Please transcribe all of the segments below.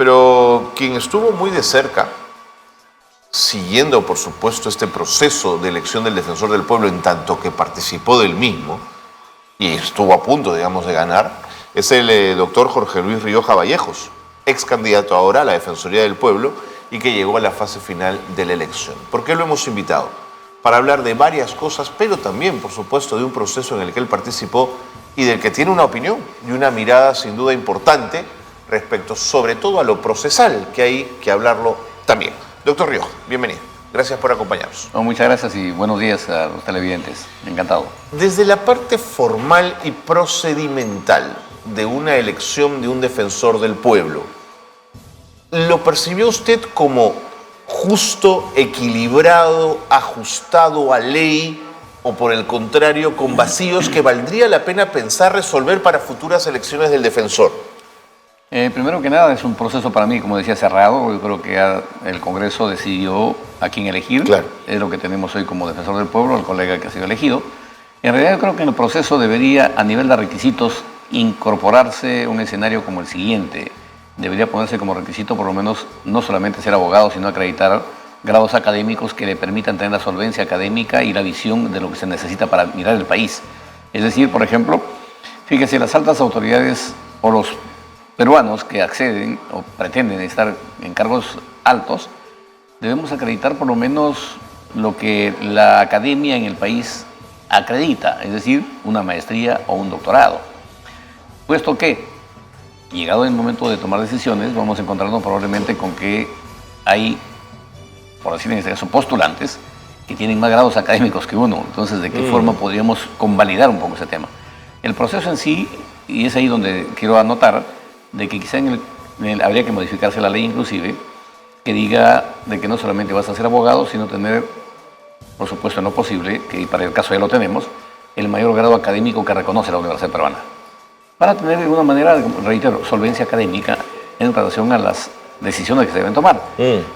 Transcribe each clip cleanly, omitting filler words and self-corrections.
Pero quien estuvo muy de cerca, siguiendo por supuesto este proceso de elección del defensor del pueblo en tanto que participó del mismo y estuvo a punto, digamos, de ganar, es el doctor Jorge Luis Rioja Vallejos, ex candidato ahora a la Defensoría del Pueblo y que llegó a la fase final de la elección. ¿Por qué lo hemos invitado? Para hablar de varias cosas, pero también, por supuesto, de un proceso en el que él participó y del que tiene una opinión y una mirada sin duda importante respecto sobre todo a lo procesal, que hay que hablarlo también. Doctor Rioja, bienvenido. Gracias por acompañarnos. Muchas gracias y buenos días a los televidentes. Encantado. Desde la parte formal y procedimental de una elección de un defensor del pueblo, ¿lo percibió usted como justo, equilibrado, ajustado a ley o por el contrario con vacíos que valdría la pena pensar resolver para futuras elecciones del defensor? Primero que nada, es un proceso para mí, como decía, cerrado. Yo creo que ya el Congreso decidió a quién elegir. Claro. Es lo que tenemos hoy como defensor del pueblo, el colega que ha sido elegido. En realidad, yo creo que en el proceso debería, a nivel de requisitos, incorporarse un escenario como el siguiente. Debería ponerse como requisito, por lo menos, no solamente ser abogado, sino acreditar grados académicos que le permitan tener la solvencia académica y la visión de lo que se necesita para mirar el país. Es decir, por ejemplo, fíjese, las altas autoridades o los peruanos que acceden o pretenden estar en cargos altos, debemos acreditar por lo menos lo que la academia en el país acredita, es decir, una maestría o un doctorado. Puesto que, llegado el momento de tomar decisiones, vamos a encontrarnos probablemente con que hay, por decir en este caso, postulantes que tienen más grados académicos que uno. Entonces, ¿de qué forma podríamos convalidar un poco ese tema? El proceso en sí, y es ahí donde quiero anotar, de que quizá habría que modificarse la ley inclusive, que diga de que no solamente vas a ser abogado, sino tener, por supuesto en lo posible, que para el caso ya lo tenemos, el mayor grado académico que reconoce la Universidad Peruana. Para tener de alguna manera, reitero, solvencia académica en relación a las decisiones que se deben tomar.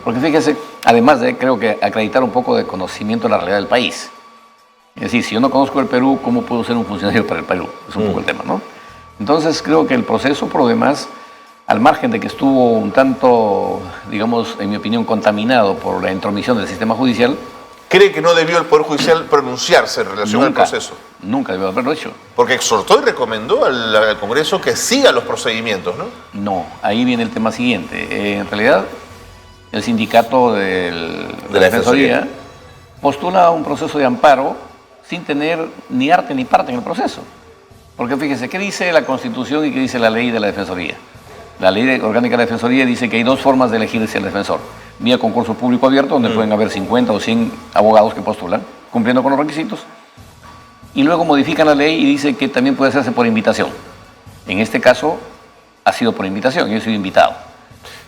Porque fíjese, además de, creo que acreditar un poco de conocimiento de la realidad del país. Es decir, si yo no conozco el Perú, ¿cómo puedo ser un funcionario para el Perú? Es un poco el tema, ¿no? Entonces creo que el proceso, por lo demás, al margen de que estuvo un tanto, digamos, en mi opinión, contaminado por la intromisión del sistema judicial. ¿Cree que no debió el Poder Judicial pronunciarse en relación al proceso? Nunca debió haberlo hecho. Porque exhortó y recomendó al Congreso que siga los procedimientos, ¿no? No, ahí viene el tema siguiente. En realidad, el sindicato de la Defensoría postula un proceso de amparo sin tener ni arte ni parte en el proceso. Porque fíjese, ¿qué dice la Constitución y qué dice la ley de la Defensoría? La ley orgánica de la Defensoría dice que hay dos formas de elegirse el defensor. Vía concurso público abierto, donde pueden haber 50 o 100 abogados que postulan, cumpliendo con los requisitos. Y luego modifican la ley y dice que también puede hacerse por invitación. En este caso, ha sido por invitación, yo he sido invitado.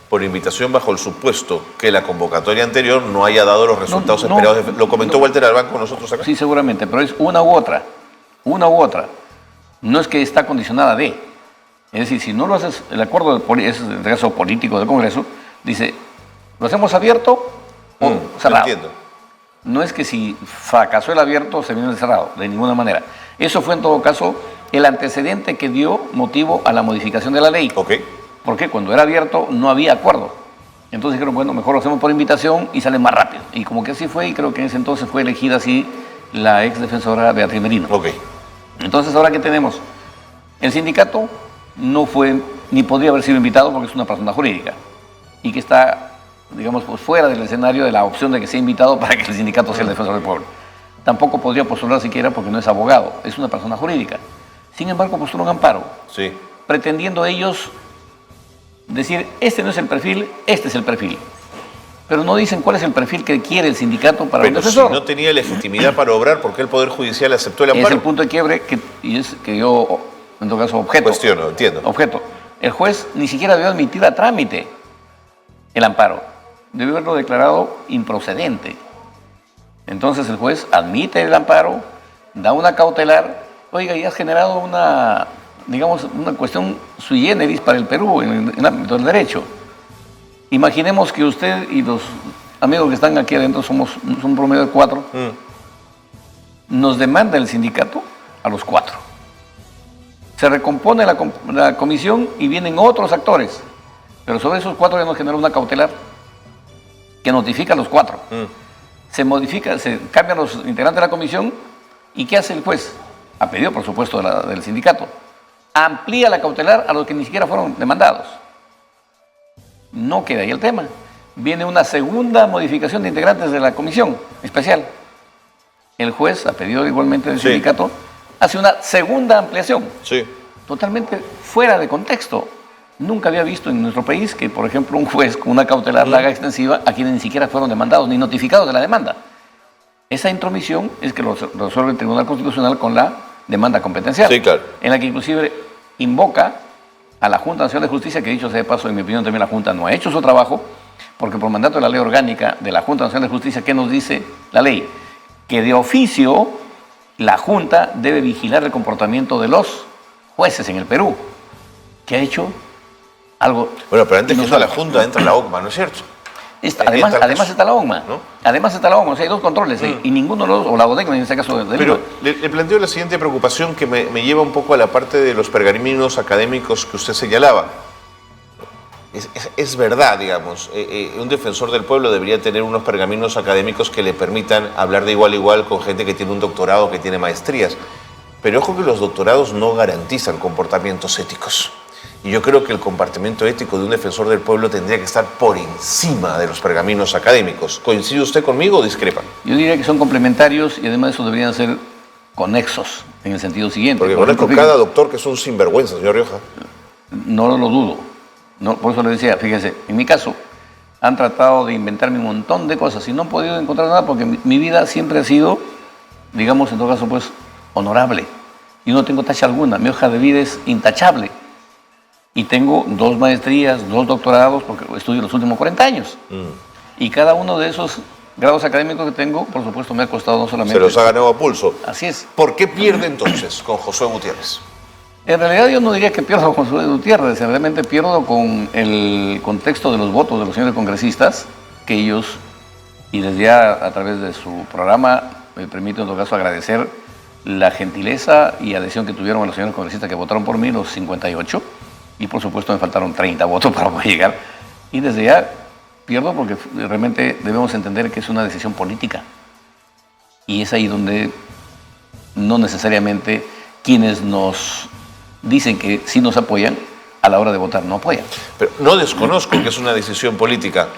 Por invitación bajo el supuesto que la convocatoria anterior no haya dado los resultados esperados. ¿Lo comentó Walter Albán con nosotros acá? Sí, seguramente, pero es una u otra. Una u otra. No es que está condicionada de. Es decir, si no lo haces, el acuerdo es el caso político del Congreso, dice, ¿lo hacemos abierto o cerrado? Entiendo. No es que si fracasó el abierto se viene el cerrado, de ninguna manera. Eso fue en todo caso el antecedente que dio motivo a la modificación de la ley. Ok. Porque cuando era abierto no había acuerdo. Entonces dijeron, bueno, mejor lo hacemos por invitación y sale más rápido. Y como que así fue, y creo que en ese entonces fue elegida así la ex defensora Beatriz Merino. Ok. Entonces, ¿ahora qué tenemos? El sindicato no fue, ni podría haber sido invitado porque es una persona jurídica y que está, digamos, pues fuera del escenario de la opción de que sea invitado para que el sindicato sea el defensor del pueblo. Tampoco podría postular siquiera porque no es abogado, es una persona jurídica. Sin embargo, postula un amparo, pretendiendo ellos decir, este no es el perfil, este es el perfil. Pero no dicen cuál es el perfil que quiere el sindicato para un defensor. Pero si no tenía legitimidad para obrar, ¿por qué el Poder Judicial aceptó el amparo? Es el punto de quiebre y es que yo, en todo caso, objeto. Cuestiono, entiendo. Objeto. El juez ni siquiera debió admitir a trámite el amparo. Debió haberlo declarado improcedente. Entonces el juez admite el amparo, da una cautelar. Oiga, y has generado una, digamos, una cuestión sui generis para el Perú en el ámbito del derecho. Imaginemos que usted y los amigos que están aquí adentro, somos un promedio de 4, nos demanda el sindicato a los 4. Se recompone la comisión y vienen otros actores. Pero sobre esos 4 ya nos generó una cautelar que notifica a los 4. Se modifica, se cambian los integrantes de la comisión y ¿qué hace el juez? A pedido, por supuesto, del sindicato. Amplía la cautelar a los que ni siquiera fueron demandados. No queda ahí el tema. Viene una segunda modificación de integrantes de la comisión especial. El juez, a pedido igualmente del sindicato, hace una segunda ampliación. Totalmente fuera de contexto. Nunca había visto en nuestro país que, por ejemplo, un juez con una cautelar la haga extensiva a quienes ni siquiera fueron demandados ni notificados de la demanda. Esa intromisión es que lo resuelve el Tribunal Constitucional con la demanda competencial, en la que inclusive invoca a la Junta Nacional de Justicia, que dicho sea de paso, en mi opinión también la Junta no ha hecho su trabajo, porque por mandato de la ley orgánica de la Junta Nacional de Justicia, ¿qué nos dice la ley? Que de oficio la Junta debe vigilar el comportamiento de los jueces en el Perú. ¿Qué ha hecho? Algo. Bueno, pero antes que entra la Junta, entra la OCMA, ¿no es cierto? Además está la OCMA, ¿no? Además está la OCMA, o sea, hay 2 controles, y ninguno de los, o la ODECMA en este caso. Pero le planteo la siguiente preocupación que me lleva un poco a la parte de los pergaminos académicos que usted señalaba. Es verdad, digamos, un defensor del pueblo debería tener unos pergaminos académicos que le permitan hablar de igual a igual con gente que tiene un doctorado, que tiene maestrías. Pero ojo que los doctorados no garantizan comportamientos éticos. Y yo creo que el comportamiento ético de un defensor del pueblo tendría que estar por encima de los pergaminos académicos. ¿Coincide usted conmigo o discrepa? Yo diría que son complementarios y además de eso deberían ser conexos, en el sentido siguiente. Porque conozco cada doctor que es un sinvergüenza, señor Rioja. No lo dudo. No, por eso le decía, fíjese, en mi caso, han tratado de inventarme un montón de cosas y no han podido encontrar nada porque mi vida siempre ha sido, digamos, en todo caso, pues, honorable. Yo no tengo tacha alguna, mi hoja de vida es intachable. Y tengo 2 maestrías, 2 doctorados, porque estudio los últimos 40 años. Y cada uno de esos grados académicos que tengo, por supuesto, me ha costado no solamente... Se los ha ganado a pulso. Así es. ¿Por qué pierde entonces con Josué Gutiérrez? En realidad yo no diría que pierdo con Josué Gutiérrez, realmente pierdo con el contexto de los votos de los señores congresistas, que ellos, y desde ya a través de su programa, me permito en todo caso agradecer la gentileza y adhesión que tuvieron a los señores congresistas que votaron por mí, los 58, y por supuesto me faltaron 30 votos para poder llegar. Y desde ya pierdo porque realmente debemos entender que es una decisión política. Y es ahí donde no necesariamente quienes nos dicen que sí nos apoyan, a la hora de votar no apoyan. Pero no desconozco que es una decisión política,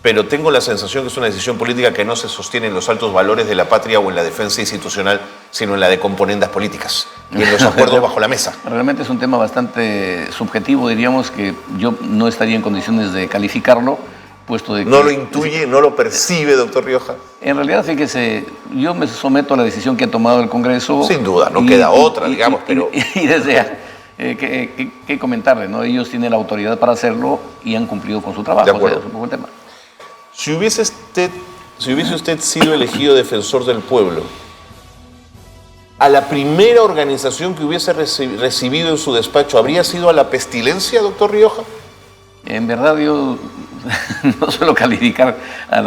pero tengo la sensación que es una decisión política que no se sostiene en los altos valores de la patria o en la defensa institucional, sino en la de componendas políticas y en los acuerdos bajo la mesa. Realmente es un tema bastante subjetivo, diríamos, que yo no estaría en condiciones de calificarlo, puesto de que... ¿No lo intuye, no lo percibe, doctor Rioja? En realidad, fíjese, yo me someto a la decisión que ha tomado el Congreso. Sin duda, no queda otra, digamos, pero... Y desde ya, ¿qué comentarle? ¿No? Ellos tienen la autoridad para hacerlo y han cumplido con su trabajo. De acuerdo. O sea, es un poco el tema. Si hubiese usted sido elegido defensor del pueblo, ¿a la primera organización que hubiese recibido en su despacho habría sido a la Pestilencia, doctor Rioja? En verdad yo no suelo calificar a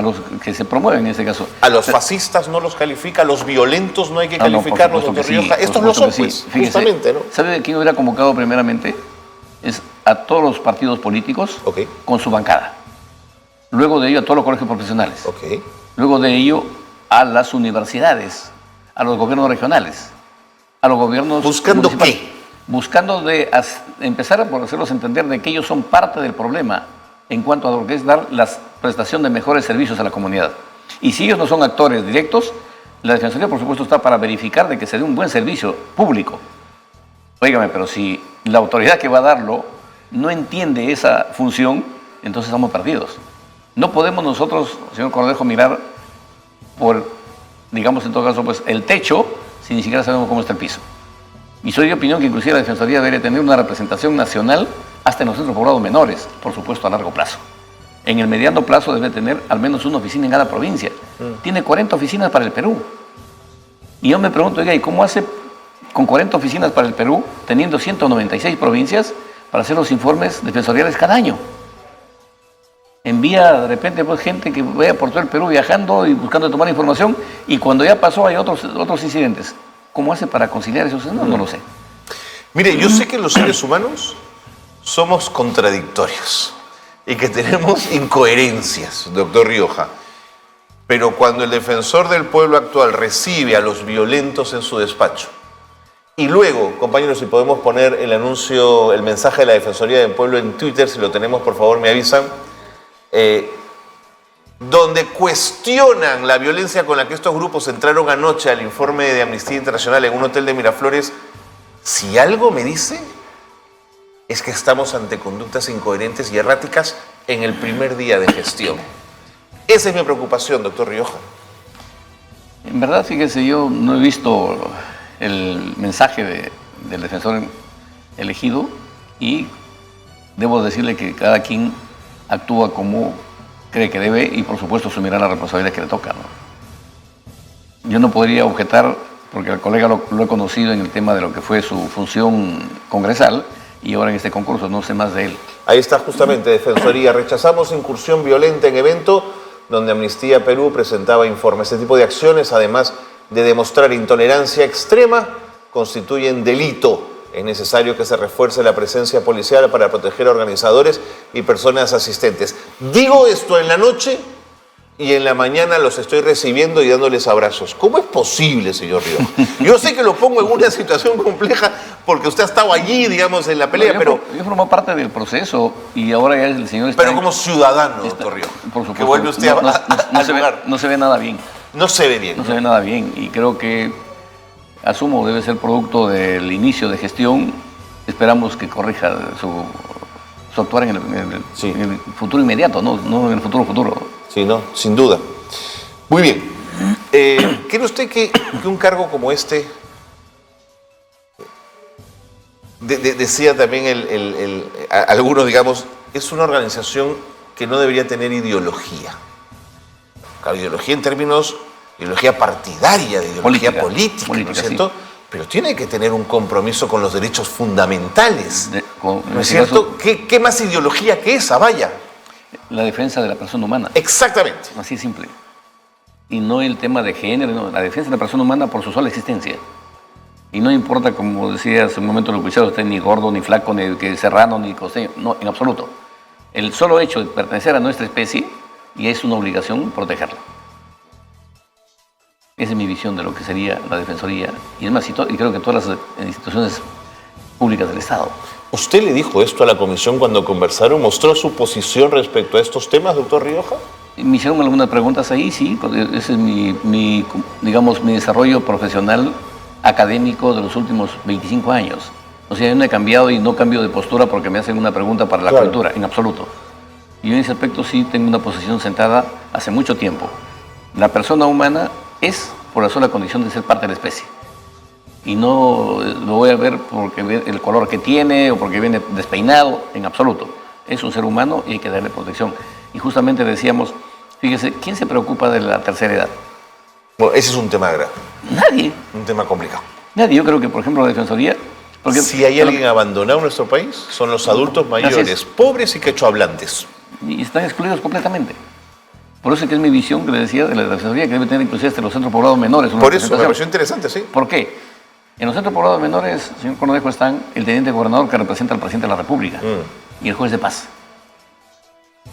los que se promueven en este caso. ¿A los fascistas no los califica? ¿A los violentos no hay que calificarlos, doctor Rioja? Estos no son, pues, justamente, ¿no? ¿Sabe de quién hubiera convocado primeramente? Es a todos los partidos políticos con su bancada. Luego de ello a todos los colegios profesionales. Luego de ello a las universidades, a los gobiernos regionales, a los gobiernos ¿Buscando qué? Buscando empezar por hacerlos entender de que ellos son parte del problema en cuanto a lo que es dar la prestación de mejores servicios a la comunidad. Y si ellos no son actores directos, la Defensoría, por supuesto, está para verificar de que se dé un buen servicio público. Óigame, pero si la autoridad que va a darlo no entiende esa función, entonces estamos perdidos. No podemos nosotros, señor Cornejo, mirar por, digamos en todo caso, pues el techo, si ni siquiera sabemos cómo está el piso. Y soy de opinión que inclusive la Defensoría debería tener una representación nacional hasta en los centros poblados menores, por supuesto a largo plazo. En el mediano plazo debe tener al menos una oficina en cada provincia. Tiene 40 oficinas para el Perú. Y yo me pregunto, oiga, ¿y cómo hace con 40 oficinas para el Perú, teniendo 196 provincias, para hacer los informes defensoriales cada año? Envía de repente pues, gente que vaya por todo el Perú viajando y buscando tomar información, y cuando ya pasó hay otros incidentes. ¿Cómo hace para conciliar esos? No lo sé. Mire, yo sé que los seres humanos somos contradictorios y que tenemos incoherencias, doctor Rioja. Pero cuando el defensor del pueblo actual recibe a los violentos en su despacho, y luego, compañeros, si podemos poner el anuncio, el mensaje de la Defensoría del Pueblo en Twitter, si lo tenemos, por favor, me avisan, donde cuestionan la violencia con la que estos grupos entraron anoche al informe de Amnistía Internacional en un hotel de Miraflores, si algo me dice, es que estamos ante conductas incoherentes y erráticas en el primer día de gestión. Esa es mi preocupación, doctor Rioja. En verdad, fíjese, yo no he visto el mensaje del defensor elegido y debo decirle que cada quien actúa como cree que debe y por supuesto asumirá la responsabilidad que le toca, ¿no? Yo no podría objetar, porque al colega lo he conocido en el tema de lo que fue su función congresal y ahora en este concurso, no sé más de él. Ahí está justamente, Defensoría. Rechazamos incursión violenta en evento donde Amnistía Perú presentaba informes. Este tipo de acciones, además de demostrar intolerancia extrema, constituyen delito. Es necesario que se refuerce la presencia policial para proteger a organizadores y personas asistentes. Digo esto en la noche y en la mañana los estoy recibiendo y dándoles abrazos. ¿Cómo es posible, señor Rioja? Yo sé que lo pongo en una situación compleja porque usted ha estado allí, digamos, en la pelea, pero... Yo formo parte del proceso y ahora ya el señor está... Pero como ciudadano, doctor Rioja, por supuesto, que vuelve usted no se ve nada bien. No se ve bien. No se ve nada bien y creo que, asumo, debe ser producto del inicio de gestión. Esperamos que corrija su actuar en el futuro inmediato, no en el futuro. Sí, no, sin duda. Muy bien. ¿Cree usted que un cargo como este, decía también algunos, digamos, es una organización que no debería tener ideología? Claro, ideología en términos, ideología partidaria, de ideología política, ¿no es cierto? Sí. Pero tiene que tener un compromiso con los derechos fundamentales, ¿no es cierto? ¿Qué más ideología que esa, vaya? La defensa de la persona humana. Exactamente. Así es simple. Y no el tema de género, no, la defensa de la persona humana por su sola existencia. Y no importa, como decía hace un momento el oficial, usted ni gordo, ni flaco, ni serrano, ni costeño, no, en absoluto. El solo hecho de pertenecer a nuestra especie, y es una obligación protegerla. Esa es mi visión de lo que sería la Defensoría, y es más, y creo que todas las instituciones públicas del Estado. ¿Usted le dijo esto a la comisión cuando conversaron? ¿Mostró su posición respecto a estos temas, doctor Rioja? Me hicieron algunas preguntas ahí, sí. Ese es mi desarrollo profesional académico de los últimos 25 años. O sea, yo no he cambiado y no cambio de postura porque me hacen una pregunta para la cultura, en absoluto. Yo en ese aspecto sí tengo una posición sentada hace mucho tiempo. La persona humana es por la sola condición de ser parte de la especie. Y no lo voy a ver porque ve el color que tiene o porque viene despeinado, en absoluto. Es un ser humano y hay que darle protección. Y justamente decíamos, fíjese, ¿quién se preocupa de la tercera edad? Bueno, ese es un tema grave. Nadie. Un tema complicado. Nadie. Yo creo que, por ejemplo, la Defensoría... Porque, si hay alguien abandonado en nuestro país, son los adultos mayores, pobres y quechohablantes. Y están excluidos completamente. Por eso es que es mi visión que le decía de la Defensoría, que debe tener inclusive hasta los centros poblados menores. Por eso me pareció interesante, sí. ¿Por qué? En los centros poblados menores, señor Cornejo, están el teniente gobernador que representa al presidente de la República y el juez de paz.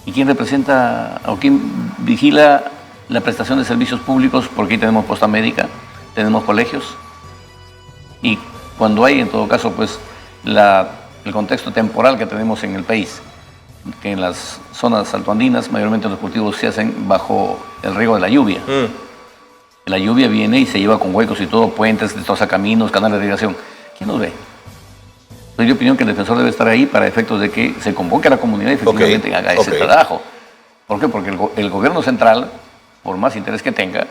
¿Y quién representa o quién vigila la prestación de servicios públicos? Porque ahí tenemos posta médica, tenemos colegios. Y cuando hay, en todo caso, pues el contexto temporal que tenemos en el país, que en las zonas altoandinas mayormente los cultivos se hacen bajo el riego de la lluvia. La lluvia viene y se lleva con huecos y todo, puentes, destroza caminos, canales de irrigación. ¿Quién nos ve? Soy de opinión que el defensor debe estar ahí para efectos de que se convoque a la comunidad y efectivamente haga ese trabajo. ¿Por qué? Porque el gobierno central, por más interés que tenga,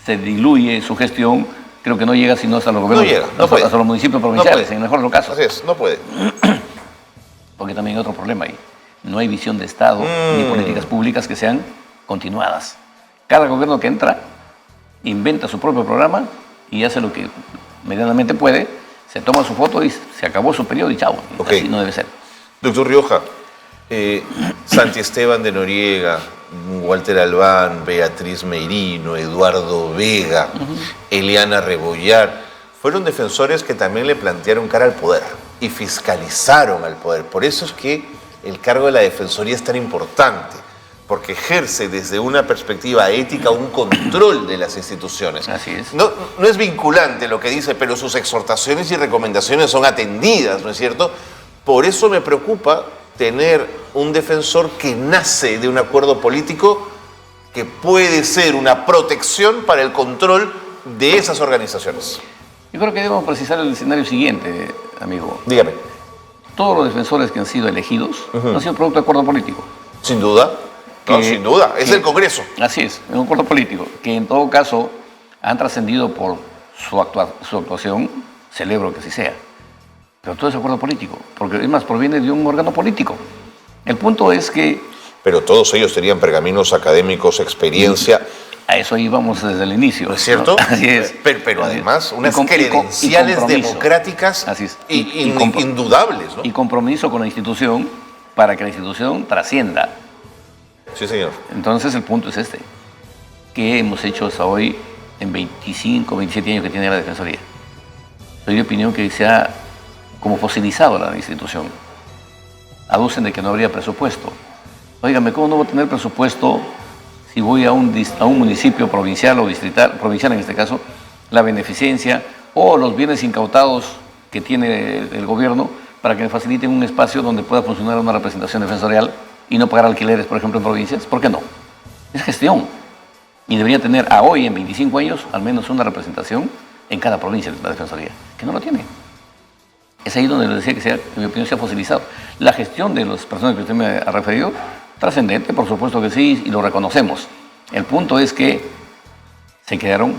se diluye su gestión, creo que no llega sino hasta los gobiernos, hasta los municipios provinciales, en el mejor de los casos. Así es, no puede. Porque también hay otro problema ahí. No hay visión de Estado ni políticas públicas que sean continuadas. Cada gobierno que entra inventa su propio programa y hace lo que medianamente puede, se toma su foto y se acabó su periodo y chao. Así no debe ser. Doctor Rioja, Santi Esteban de Noriega, Walter Albán, Beatriz Merino, Eduardo Vega, Eliana Rebollar, fueron defensores que también le plantearon cara al poder. y fiscalizaron al poder. Por eso es que el cargo de la Defensoría es tan importante, porque ejerce desde una perspectiva ética un control de las instituciones. Así es. No es vinculante lo que dice, pero sus exhortaciones y recomendaciones son atendidas, ¿no es cierto? Por eso me preocupa tener un defensor que nace de un acuerdo político que puede ser una protección para el control de esas organizaciones. Yo creo que debemos precisar el escenario siguiente, amigo. Dígame. Todos los defensores que han sido elegidos han sido producto de acuerdo político. Sin duda. No, sin duda. Es el Congreso. Así es un acuerdo político, que en todo caso han trascendido por su actuación, celebro que así sea. Pero todo es acuerdo político, porque además proviene de un órgano político. El punto es que... Pero todos ellos tenían pergaminos académicos, experiencia. A eso íbamos desde el inicio. ¿No es cierto? ¿No? Así es. Pero así además, es. unas credenciales democráticas así es. indudables, ¿no? Y compromiso con la institución para que la institución trascienda. Sí, señor. Entonces el punto es este. ¿Qué hemos hecho hasta hoy en 25, 27 años que tiene la Defensoría? Soy de opinión que se ha como fosilizado la institución. Aducen de que no habría presupuesto. Óigame, ¿cómo no va a tener presupuesto si voy a un municipio provincial o distrital, provincial en este caso, la beneficencia o los bienes incautados que tiene el gobierno para que me faciliten un espacio donde pueda funcionar una representación defensorial y no pagar alquileres, por ejemplo, en provincias? ¿Por qué no? Es gestión. Y debería tener a hoy, en 25 años, al menos una representación en cada provincia de la Defensoría, que no lo tiene. Es ahí donde les decía que, en mi opinión, se ha fosilizado. La gestión de las personas que usted me ha referido, trascendente, por supuesto que sí, y lo reconocemos. El punto es que se quedaron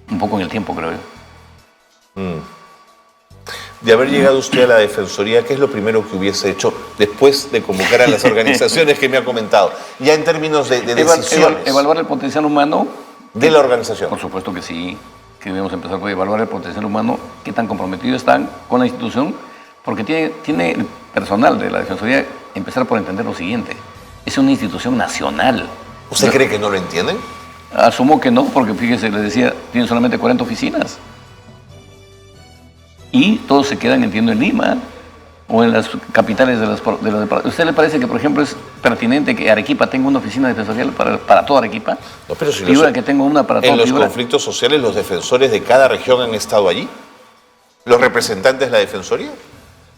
un poco en el tiempo, creo yo. De haber llegado usted a la Defensoría, ¿qué es lo primero que hubiese hecho después de convocar a las organizaciones que me ha comentado? Ya en términos de decisiones. Evaluar el potencial humano. De la organización. Por supuesto que sí, que debemos empezar por evaluar el potencial humano, qué tan comprometidos están con la institución, porque tiene el personal de la Defensoría empezar por entender lo siguiente. Es una institución nacional. ¿Usted cree que no lo entienden? Asumo que no, porque fíjese, le decía, tienen solamente 40 oficinas. Y todos se quedan, entiendo, en Lima o en las capitales de las... ¿A usted le parece que, por ejemplo, es pertinente que Arequipa tenga una oficina defensorial para toda Arequipa? No, pero si figura que tengo una para toda en los figura. Conflictos sociales, los defensores de cada región han estado allí. ¿Los representantes de la Defensoría?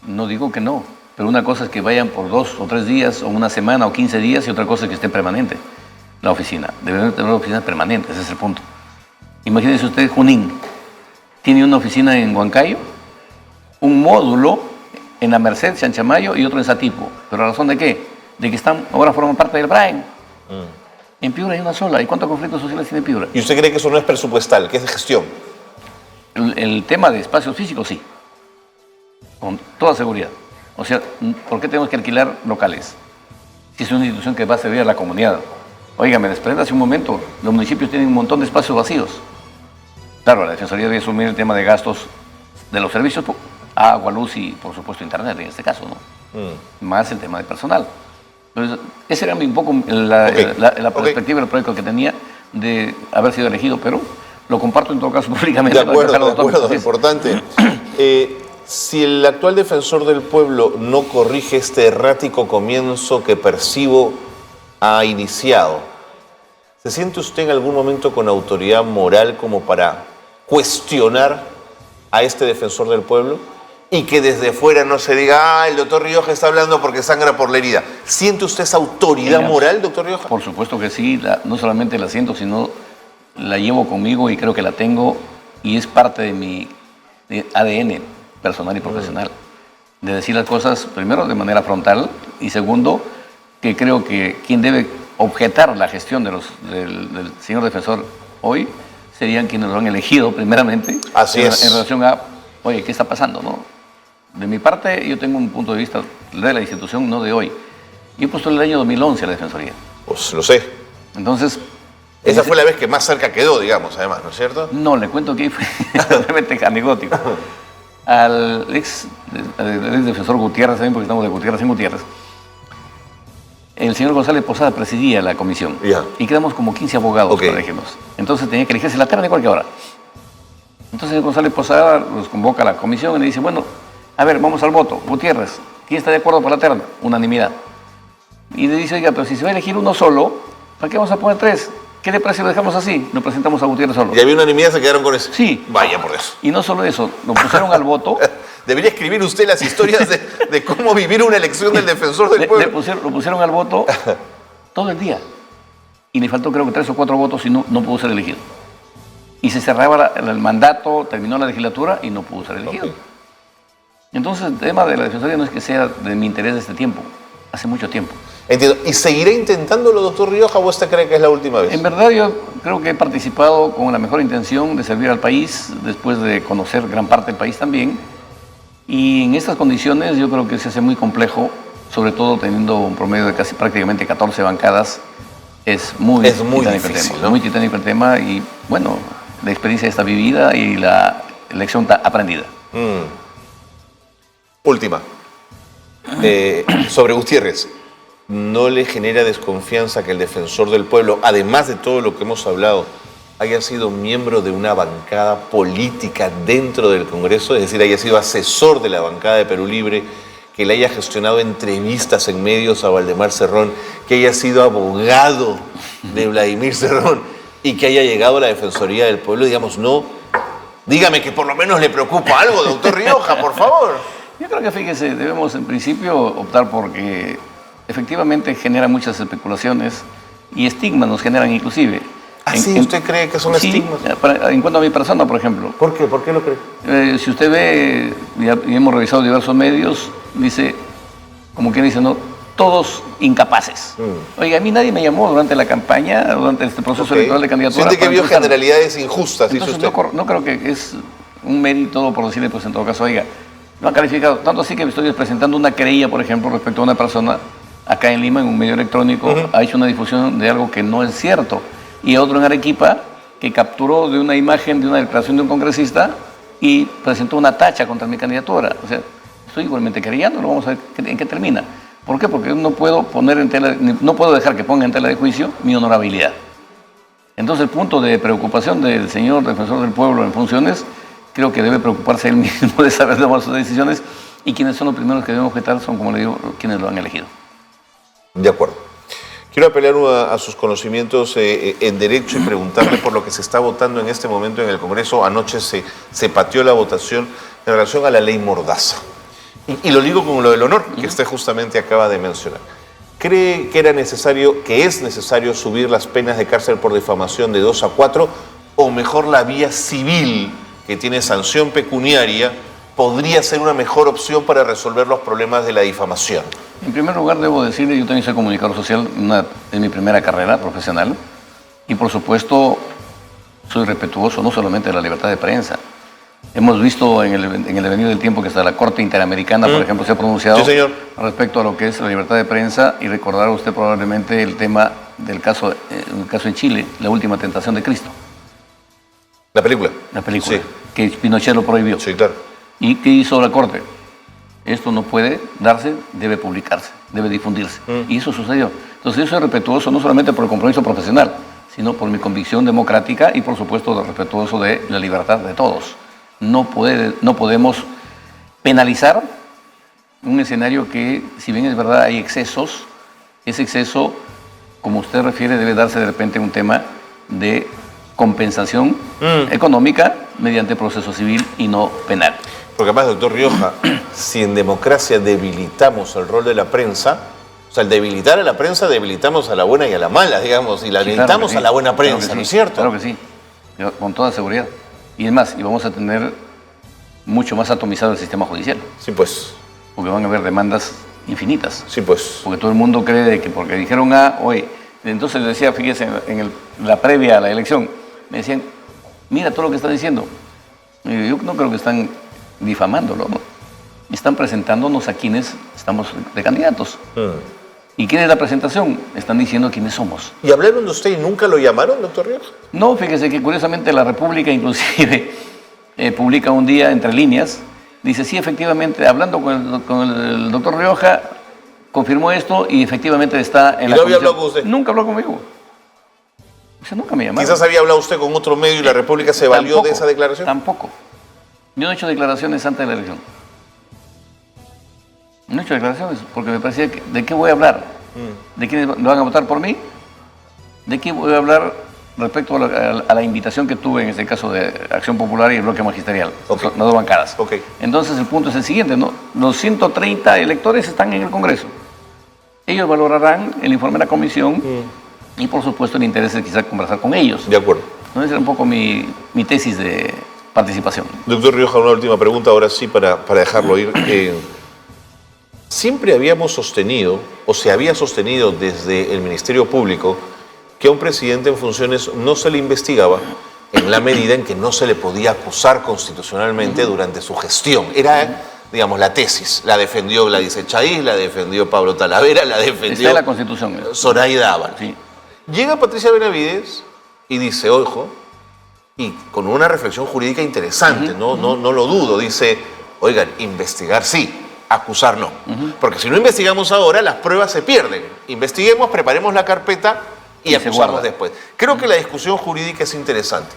No digo que no, pero una cosa es que vayan por 2 o 3 días, o una semana, o 15 días, y otra cosa es que esté permanente la oficina. Deben tener una oficina permanente, ese es el punto. Imagínense usted, Junín, tiene una oficina en Huancayo, un módulo en la Merced, Chanchamayo, y otro en Satipo. ¿Pero a razón de qué? De que ahora forman parte del BRAEN. En Piura hay una sola. ¿Y cuántos conflictos sociales tiene Piura? ¿Y usted cree que eso no es presupuestal, que es de gestión? El tema de espacios físicos, sí. Con toda seguridad. O sea, ¿por qué tenemos que alquilar locales? Si es una institución que va a servir a la comunidad. Oiga, me desprende hace un momento. Los municipios tienen un montón de espacios vacíos. Claro, la Defensoría debe asumir el tema de gastos de los servicios, agua, luz y, por supuesto, internet en este caso, ¿no? Más el tema de personal. Entonces, esa era un poco la perspectiva del proyecto que tenía de haber sido elegido, pero lo comparto en todo caso públicamente. De acuerdo, es importante. Si el actual defensor del pueblo no corrige este errático comienzo que percibo ha iniciado, ¿se siente usted en algún momento con autoridad moral como para cuestionar a este defensor del pueblo? Y que desde fuera no se diga, el doctor Rioja está hablando porque sangra por la herida. ¿Siente usted esa autoridad moral, doctor Rioja? Por supuesto que sí, no solamente la siento, sino la llevo conmigo y creo que la tengo y es parte de mi ADN personal y profesional. De decir las cosas, primero, de manera frontal y segundo, que creo que quien debe objetar la gestión del señor defensor hoy serían quienes lo han elegido primeramente. Así es. En relación a, oye, ¿qué está pasando, no? De mi parte, yo tengo un punto de vista de la institución, no de hoy. Yo he puesto el año 2011 a la Defensoría. Pues lo sé. Entonces... Esa fue la vez que más cerca quedó, digamos, además, ¿no es cierto? No, le cuento que fue realmente anecdótico. Al ex defensor Gutiérrez, también porque estamos de Gutiérrez en Gutiérrez, el señor González Posada presidía la comisión. Y quedamos como 15 abogados para elegirnos. Entonces tenía que elegirse la terna de cualquier hora. Entonces González Posada nos convoca a la comisión y le dice, bueno, A ver, vamos al voto. Gutiérrez, ¿quién está de acuerdo por la terna? Unanimidad. Y le dice, oiga, pero si se va a elegir uno solo, ¿para qué vamos a poner 3? ¿Qué le parece si lo dejamos así? Lo presentamos a Gutiérrez solo. Y había unanimidad, se quedaron con eso. Sí. Vaya por eso. Y no solo eso, lo pusieron al voto. Debería escribir usted las historias de cómo vivir una elección del defensor del pueblo. Lo pusieron al voto todo el día. Y le faltó creo que 3 o 4 votos y no pudo ser elegido. Y se cerraba el mandato, terminó la legislatura y no pudo ser elegido. Okay. Entonces el tema de la defensoría no es que sea de mi interés de este tiempo, hace mucho tiempo. Entiendo. ¿Y seguirá intentándolo, doctor Rioja, o usted cree que es la última vez? En verdad yo creo que he participado con la mejor intención de servir al país, después de conocer gran parte del país también. Y en estas condiciones yo creo que se hace muy complejo, sobre todo teniendo un promedio de casi prácticamente 14 bancadas. Es muy difícil, ¿no? Muy titánico el tema y, bueno, la experiencia está vivida y la lección está aprendida. Última. Sobre Gutiérrez. ¿No le genera desconfianza que el defensor del pueblo, además de todo lo que hemos hablado, haya sido miembro de una bancada política dentro del Congreso? Es decir, haya sido asesor de la bancada de Perú Libre, que le haya gestionado entrevistas en medios a Valdemar Cerrón, que haya sido abogado de Vladimir Cerrón y que haya llegado a la Defensoría del Pueblo? Digamos, no. Dígame que por lo menos le preocupa algo, doctor Rioja, por favor. Yo creo que, fíjese, debemos en principio optar porque efectivamente genera muchas especulaciones y estigmas nos generan inclusive. ¿Sí? ¿Usted cree que son estigmas? En cuanto a mi persona, por ejemplo. ¿Por qué? ¿Por qué lo cree? Si usted ve, y hemos revisado diversos medios, dice, como que dice, ¿no? Todos incapaces. Oiga, a mí nadie me llamó durante la campaña, durante este proceso electoral de candidatura. Siente que vio generalidades injustas, dice usted. No creo que es un mérito por decirle, pues en todo caso, oiga, no ha calificado. Tanto así que me estoy presentando una querella, por ejemplo, respecto a una persona acá en Lima, en un medio electrónico, ha hecho una difusión de algo que no es cierto. Y otro en Arequipa, que capturó de una imagen de una declaración de un congresista y presentó una tacha contra mi candidatura. O sea, estoy igualmente querellándolo, vamos a ver en qué termina. ¿Por qué? Porque no puedo no puedo dejar que ponga en tela de juicio mi honorabilidad. Entonces el punto de preocupación del señor defensor del pueblo en funciones, creo que debe preocuparse él mismo de saber tomar sus decisiones, y quienes son los primeros que deben objetar son, como le digo, quienes lo han elegido. De acuerdo. Quiero apelar a sus conocimientos en derecho y preguntarle por lo que se está votando en este momento en el Congreso. Anoche se pateó la votación en relación a la ley Mordaza. Y lo ligo con lo del honor, que usted justamente acaba de mencionar. ¿Cree que es necesario subir las penas de cárcel por difamación de 2 a 4, o mejor la vía civil, que tiene sanción pecuniaria, podría ser una mejor opción para resolver los problemas de la difamación? En primer lugar, debo decirle, yo también soy comunicador social, es mi primera carrera profesional, y por supuesto soy respetuoso no solamente de la libertad de prensa. Hemos visto en el devenir del tiempo que hasta la Corte Interamericana, por ejemplo, se ha pronunciado respecto a lo que es la libertad de prensa, y recordará usted probablemente el tema del caso en Chile, la última tentación de Cristo. La película. La película, sí, que Pinochet lo prohibió. Sí, claro. ¿Y qué hizo la Corte? Esto no puede darse, debe publicarse, debe difundirse. Y eso sucedió. Entonces yo soy respetuoso no solamente por el compromiso profesional, sino por mi convicción democrática y por supuesto respetuoso de la libertad de todos. No podemos penalizar un escenario que, si bien es verdad hay excesos, ese exceso, como usted refiere, debe darse de repente un tema de compensación económica mediante proceso civil y no penal. Porque además, doctor Rioja, si en democracia debilitamos el rol de la prensa, o sea, al debilitar a la prensa, debilitamos a la buena y a la mala, digamos, y la debilitamos a la buena prensa, ¿no es cierto? Claro que sí, con toda seguridad. Y es más, y vamos a tener mucho más atomizado el sistema judicial. Sí, pues. Porque van a haber demandas infinitas. Sí, pues. Porque todo el mundo cree de que porque dijeron hoy. Entonces les decía, fíjese, en la previa a la elección, me decían, mira todo lo que están diciendo. Y yo no creo que están difamándolo, ¿no? Están presentándonos a quienes estamos de candidatos. ¿Y quién es la presentación? Están diciendo quiénes somos. ¿Y hablaron de usted y nunca lo llamaron, doctor Rioja? No, fíjese que curiosamente la República inclusive publica un día entre líneas, dice, sí, efectivamente, hablando con el doctor Rioja, confirmó esto y efectivamente está en la comisión. ¿Y no había hablado con usted? Nunca habló conmigo. O sea, nunca me llamaron. Quizás había hablado usted con otro medio y la República se valió de esa declaración. Tampoco. Yo no he hecho declaraciones antes de la elección. No he hecho declaraciones porque me parecía que, ¿de qué voy a hablar? ¿De quiénes van a votar por mí? ¿De qué voy a hablar respecto a la invitación que tuve en este caso de Acción Popular y el bloque magisterial? Okay. Las dos bancadas. Okay. Entonces el punto es el siguiente, ¿no? Los 130 electores están en el Congreso. Ellos valorarán el informe de la comisión y por supuesto el interés es quizás conversar con ellos. De acuerdo. ¿No? Esa era un poco mi tesis de participación. Doctor Rioja, una última pregunta ahora sí para dejarlo ir. Siempre habíamos sostenido, o se había sostenido desde el Ministerio Público, que a un presidente en funciones no se le investigaba en la medida en que no se le podía acusar constitucionalmente durante su gestión. Era, digamos, la tesis. La defendió Gladys Echaíz, la defendió Pablo Talavera, la defendió Está en la Constitución. Zoraida Ábalos. Sí. Llega Patricia Benavides y dice, ojo, y con una reflexión jurídica interesante, no lo dudo, dice, oigan, investigar sí, acusar no. Porque si no investigamos ahora, las pruebas se pierden. Investiguemos, preparemos la carpeta y acusamos después. Creo que la discusión jurídica es interesante.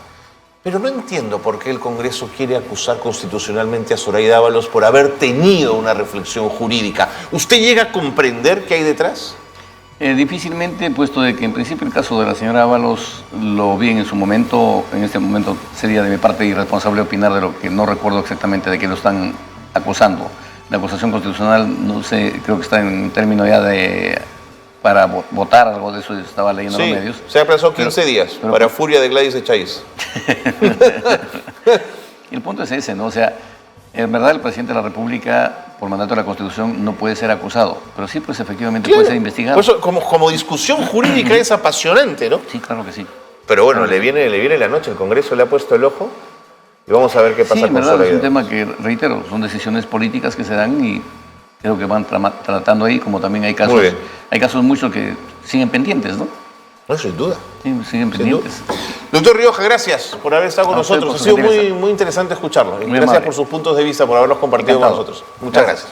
Pero no entiendo por qué el Congreso quiere acusar constitucionalmente a Zoraida Ábalos por haber tenido una reflexión jurídica. ¿Usted llega a comprender qué hay detrás? Difícilmente, puesto de que en principio el caso de la señora Ábalos lo vi en su momento, en este momento sería de mi parte irresponsable opinar de lo que no recuerdo exactamente de qué lo están acusando. La acusación constitucional, no sé, creo que está en término ya de para votar, algo de eso estaba leyendo en los medios. Se aplazó 15 días, para furia de Gladys Echaíz. El punto es ese, ¿no? O sea, en verdad el presidente de la República, por mandato de la Constitución, no puede ser acusado, pero sí, pues efectivamente puede ser investigado. Por eso, como discusión jurídica es apasionante, ¿no? Sí, claro que sí. Pero bueno, le viene la noche, el Congreso le ha puesto el ojo y vamos a ver qué pasa sí, en con verdad Zoraida. Es un tema que, reitero, son decisiones políticas que se dan y creo que van tratando ahí, como también hay casos muchos que siguen pendientes, ¿no? No, sin duda. Sí, siguen pendientes. Doctor Rioja, gracias por haber estado con nosotros. Ha sido muy interesante escucharlo. Y gracias por sus puntos de vista, por haberlos compartido con nosotros. Muchas gracias.